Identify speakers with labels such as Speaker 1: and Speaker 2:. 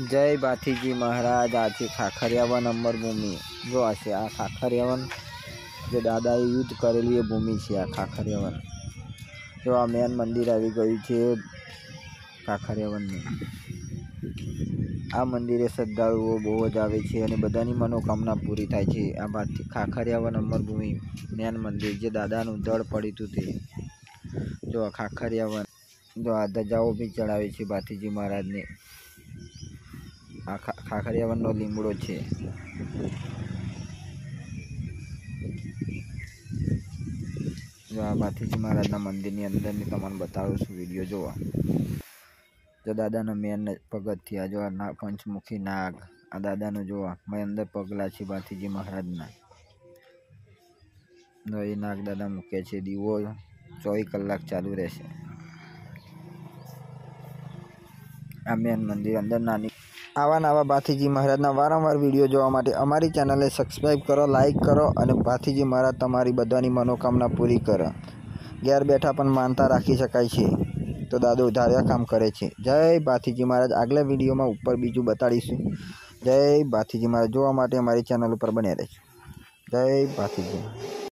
Speaker 1: जय भाथीजी महाराज। आज खाखरियावन अमर भूमि जो आशे आ खाखरियावन जो दादाए युद्ध करेली भूमि है। आ खाखरियावन जो आ मेन मंदिर आई गयु है खाखरियावन में। आ मंदिरे श्रद्धालुओ बहुत ज आवे छे अने बधानी मनोकामना पूरी थाय छे। आ खाखरियावन अमर भूमि मेन मंदिर जे दादानुं दड़ पड़्युं ते जो आ खाखरियावन जो आ धजाओ भी चढ़ावे छे भाथीजी महाराज ने। आ खाखरियावननो લીમડો છે। जो आ भाथीजी महाराजना मंदिरनी अंदरनी तमने बतावुं छुं विडियो जोवा। जो दादाना मेन पगथिया जो आ पंचमुखी नाग आ दादानो जोवा मैं अंदर पगला छे भाथीजी महाराजना। जो ए नाग दादा मूक्या छे। दीवो 24 कलाक चालू रहेशे। आ मेन मंदिर अंदर नानी आवा नवा भाथीजी महाराजना वारंवार विडियो जोवा माटे अमारी चेनलने सब्सक्राइब करो, लाइक करो अने भाथीजी महाराज तमारी बधानी मनोकामना पूरी करे। घेर बैठा पण मानता राखी शकाय छे तो दादो धार्या काम करे छे। जय भाथीजी महाराज। आगला विडियो में ऊपर बीजू बताड़ीशुं। जय भाथीजी महाराज। जोवा माटे अमारी चेनल पर बने रहेजो। जय भाथीजी महाराज।